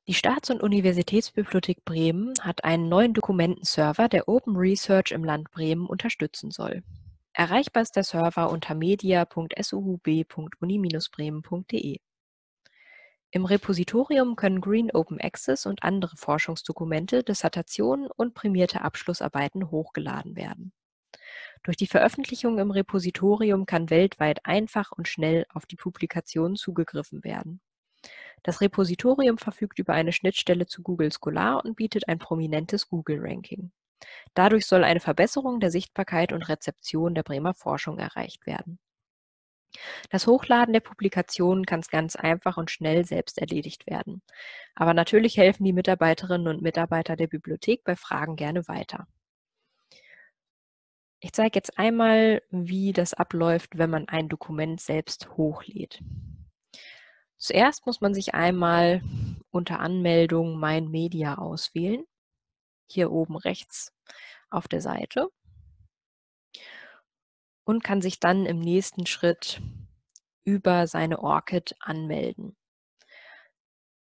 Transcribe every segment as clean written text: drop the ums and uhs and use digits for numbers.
Die Staats- und Universitätsbibliothek Bremen hat einen neuen Dokumentenserver, der Open Research im Land Bremen unterstützen soll. Erreichbar ist der Server unter media.suhb.uni-bremen.de. Im Repositorium können Green Open Access und andere Forschungsdokumente, Dissertationen und prämierte Abschlussarbeiten hochgeladen werden. Durch die Veröffentlichung im Repositorium kann weltweit einfach und schnell auf die Publikationen zugegriffen werden. Das Repositorium verfügt über eine Schnittstelle zu Google Scholar und bietet ein prominentes Google-Ranking. Dadurch soll eine Verbesserung der Sichtbarkeit und Rezeption der Bremer Forschung erreicht werden. Das Hochladen der Publikationen kann ganz einfach und schnell selbst erledigt werden. Aber natürlich helfen die Mitarbeiterinnen und Mitarbeiter der Bibliothek bei Fragen gerne weiter. Ich zeige jetzt einmal, wie das abläuft, wenn man ein Dokument selbst hochlädt. Zuerst muss man sich einmal unter Anmeldung Mein Media auswählen, hier oben rechts auf der Seite, und kann sich dann im nächsten Schritt über seine ORCID anmelden.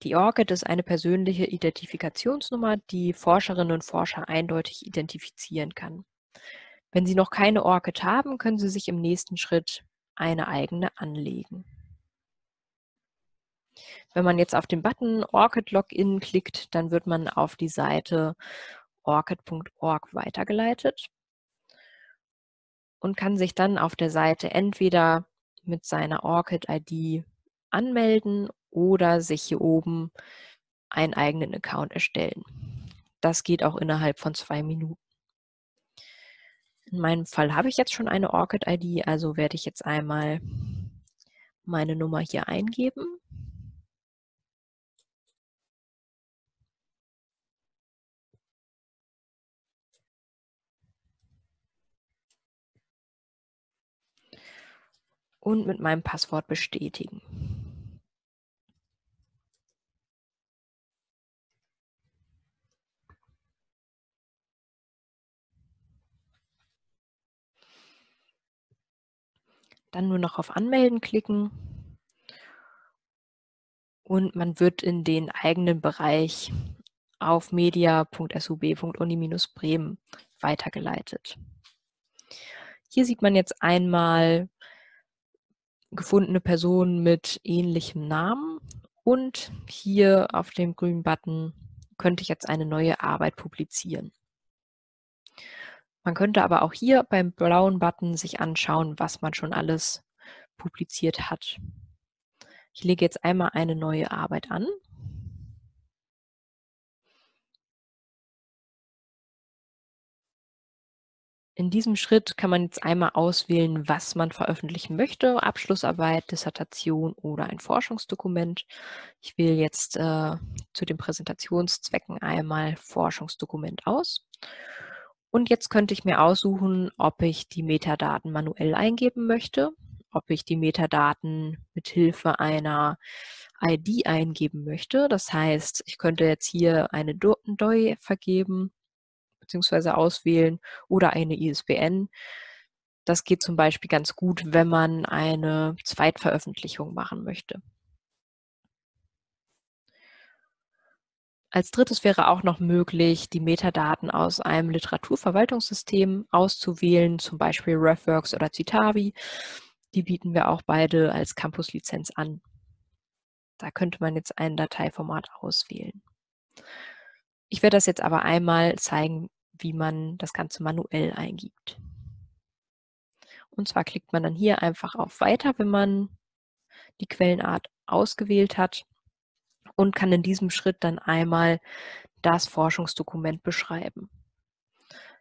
Die ORCID ist eine persönliche Identifikationsnummer, die Forscherinnen und Forscher eindeutig identifizieren kann. Wenn Sie noch keine ORCID haben, können Sie sich im nächsten Schritt eine eigene anlegen. Wenn man jetzt auf den Button ORCID Login klickt, dann wird man auf die Seite orcid.org weitergeleitet und kann sich dann auf der Seite entweder mit seiner ORCID-ID anmelden oder sich hier oben einen eigenen Account erstellen. Das geht auch innerhalb von 2 Minuten. In meinem Fall habe ich jetzt schon eine ORCID-ID, also werde ich jetzt einmal meine Nummer hier eingeben. Und mit meinem Passwort bestätigen. Dann nur noch auf Anmelden klicken und man wird in den eigenen Bereich auf media.sub.uni-bremen weitergeleitet. Hier sieht man jetzt einmal gefundene Personen mit ähnlichem Namen und hier auf dem grünen Button könnte ich jetzt eine neue Arbeit publizieren. Man könnte aber auch hier beim blauen Button sich anschauen, was man schon alles publiziert hat. Ich lege jetzt einmal eine neue Arbeit an. In diesem Schritt kann man jetzt einmal auswählen, was man veröffentlichen möchte, Abschlussarbeit, Dissertation oder ein Forschungsdokument. Ich wähle jetzt zu den Präsentationszwecken einmal Forschungsdokument aus. Und jetzt könnte ich mir aussuchen, ob ich die Metadaten manuell eingeben möchte, ob ich die Metadaten mit Hilfe einer ID eingeben möchte. Das heißt, ich könnte jetzt hier eine DOI vergeben bzw. auswählen oder eine ISBN. Das geht zum Beispiel ganz gut, wenn man eine Zweitveröffentlichung machen möchte. Als drittes wäre auch noch möglich, die Metadaten aus einem Literaturverwaltungssystem auszuwählen, zum Beispiel RefWorks oder Citavi. Die bieten wir auch beide als Campus-Lizenz an. Da könnte man jetzt ein Dateiformat auswählen. Ich werde das jetzt aber einmal zeigen, wie man das Ganze manuell eingibt. Und zwar klickt man dann hier einfach auf Weiter, wenn man die Quellenart ausgewählt hat und kann in diesem Schritt dann einmal das Forschungsdokument beschreiben.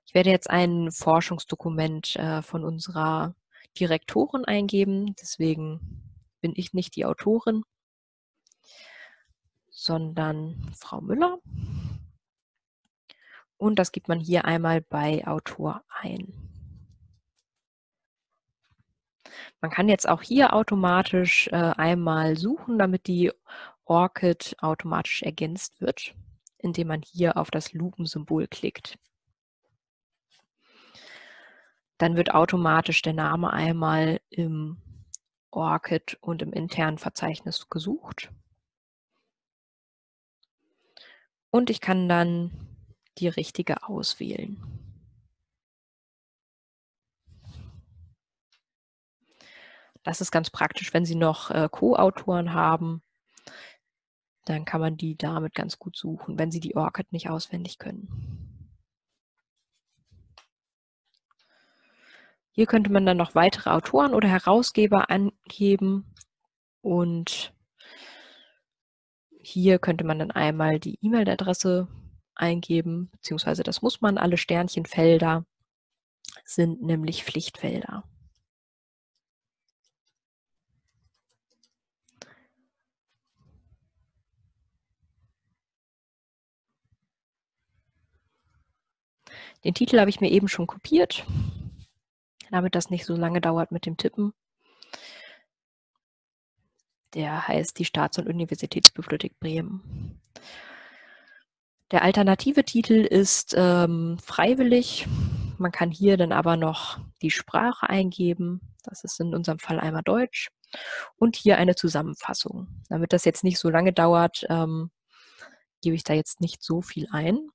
Ich werde jetzt ein Forschungsdokument von unserer Direktorin eingeben, deswegen bin ich nicht die Autorin, sondern Frau Müller. Und das gibt man hier einmal bei Autor ein. Man kann jetzt auch hier automatisch einmal suchen, damit die ORCID automatisch ergänzt wird, indem man hier auf das Lupensymbol klickt. Dann wird automatisch der Name einmal im ORCID und im internen Verzeichnis gesucht. Und ich kann dann die richtige auswählen. Das ist ganz praktisch, wenn Sie noch Co-Autoren haben, dann kann man die damit ganz gut suchen, wenn Sie die ORCID nicht auswendig können. Hier könnte man dann noch weitere Autoren oder Herausgeber angeben und hier könnte man dann einmal die E-Mail-Adresse eingeben, beziehungsweise das muss man, alle Sternchenfelder sind nämlich Pflichtfelder. Den Titel habe ich mir eben schon kopiert, damit das nicht so lange dauert mit dem Tippen. Der heißt die Staats- und Universitätsbibliothek Bremen. Der alternative Titel ist freiwillig. Man kann hier dann aber noch die Sprache eingeben. Das ist in unserem Fall einmal Deutsch. Und hier eine Zusammenfassung. Damit das jetzt nicht so lange dauert, gebe ich da jetzt nicht so viel ein.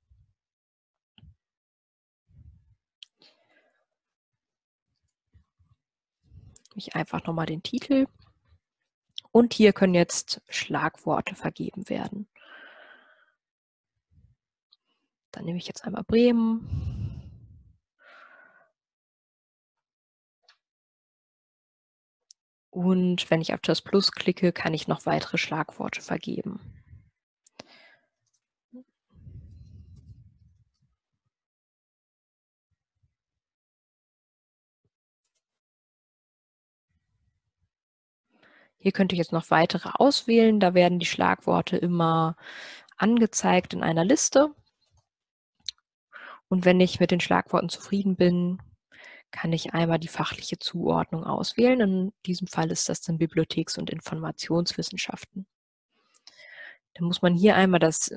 Ich einfach nochmal den Titel. Und hier können jetzt Schlagworte vergeben werden. Dann nehme ich jetzt einmal Bremen. Und wenn ich auf das Plus klicke, kann ich noch weitere Schlagworte vergeben. Hier könnte ich jetzt noch weitere auswählen. Da werden die Schlagworte immer angezeigt in einer Liste. Und wenn ich mit den Schlagworten zufrieden bin, kann ich einmal die fachliche Zuordnung auswählen. In diesem Fall ist das dann Bibliotheks- und Informationswissenschaften. Dann muss man hier einmal das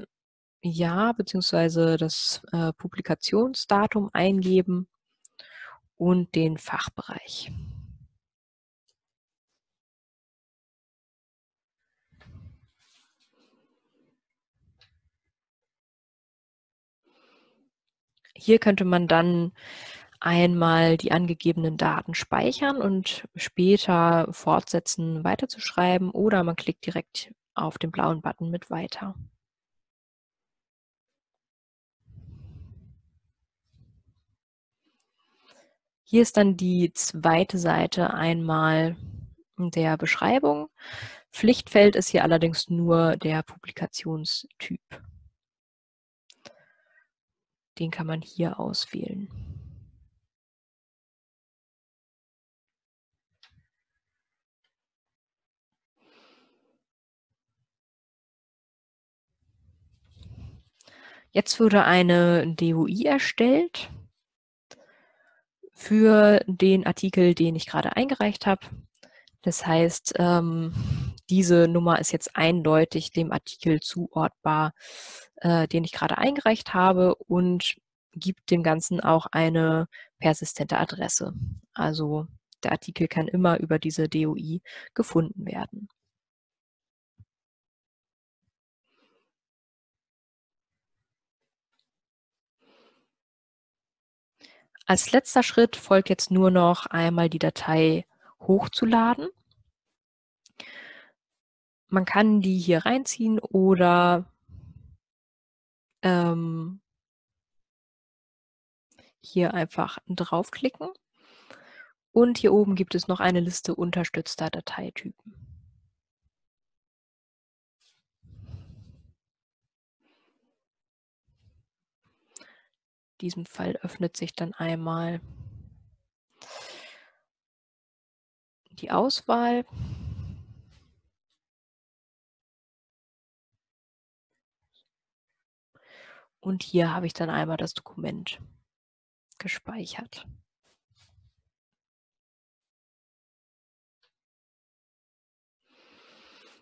Jahr bzw. das Publikationsdatum eingeben und den Fachbereich. Hier könnte man dann einmal die angegebenen Daten speichern und später fortsetzen, weiterzuschreiben, oder man klickt direkt auf den blauen Button mit Weiter. Hier ist dann die zweite Seite einmal der Beschreibung. Pflichtfeld ist hier allerdings nur der Publikationstyp. Den kann man hier auswählen. Jetzt wurde eine DOI erstellt für den Artikel, den ich gerade eingereicht habe. Das heißt, diese Nummer ist jetzt eindeutig dem Artikel zuordbar, den ich gerade eingereicht habe, und gibt dem Ganzen auch eine persistente Adresse. Also der Artikel kann immer über diese DOI gefunden werden. Als letzter Schritt folgt jetzt nur noch einmal die Datei hochzuladen. Man kann die hier reinziehen oder hier einfach draufklicken. Und hier oben gibt es noch eine Liste unterstützter Dateitypen. In diesem Fall öffnet sich dann einmal die Auswahl. Und hier habe ich dann einmal das Dokument gespeichert.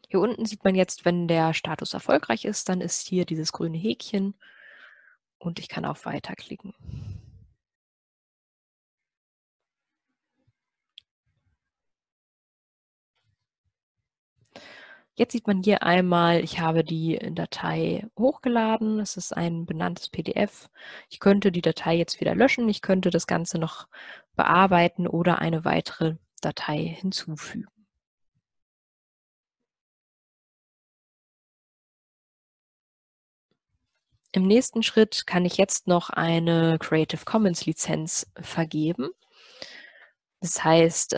Hier unten sieht man jetzt, wenn der Status erfolgreich ist, dann ist hier dieses grüne Häkchen und ich kann auf Weiter klicken. Jetzt sieht man hier einmal, ich habe die Datei hochgeladen. Es ist ein benanntes PDF. Ich könnte die Datei jetzt wieder löschen. Ich könnte das Ganze noch bearbeiten oder eine weitere Datei hinzufügen. Im nächsten Schritt kann ich jetzt noch eine Creative Commons Lizenz vergeben. Das heißt,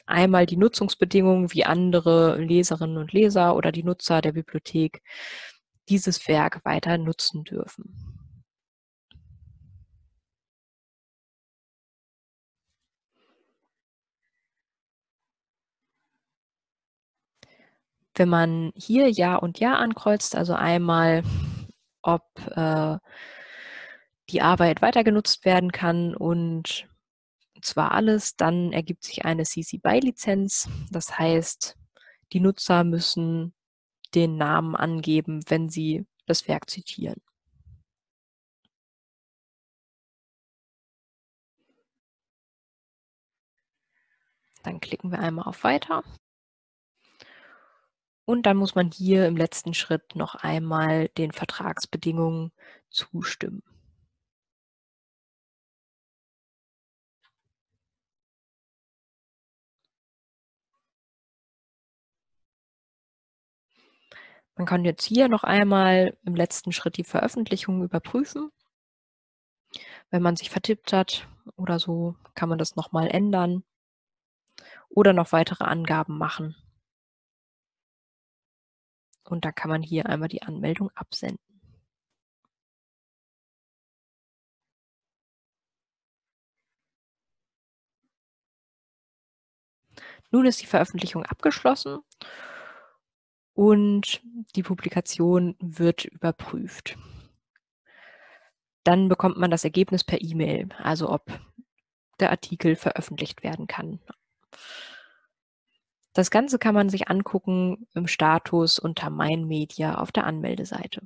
einmal die Nutzungsbedingungen, wie andere Leserinnen und Leser oder die Nutzer der Bibliothek dieses Werk weiter nutzen dürfen. Wenn man hier Ja und Ja ankreuzt, also einmal, ob die Arbeit weiter genutzt werden kann und zwar alles, dann ergibt sich eine CC BY Lizenz. Das heißt, die Nutzer müssen den Namen angeben, wenn sie das Werk zitieren. Dann klicken wir einmal auf Weiter. Und dann muss man hier im letzten Schritt noch einmal den Vertragsbedingungen zustimmen. Man kann jetzt hier noch einmal im letzten Schritt die Veröffentlichung überprüfen. Wenn man sich vertippt hat oder so, kann man das noch mal ändern oder noch weitere Angaben machen. Und dann kann man hier einmal die Anmeldung absenden. Nun ist die Veröffentlichung abgeschlossen und die Publikation wird überprüft. Dann bekommt man das Ergebnis per E-Mail, also ob der Artikel veröffentlicht werden kann. Das Ganze kann man sich angucken im Status unter Mein Media auf der Anmeldeseite.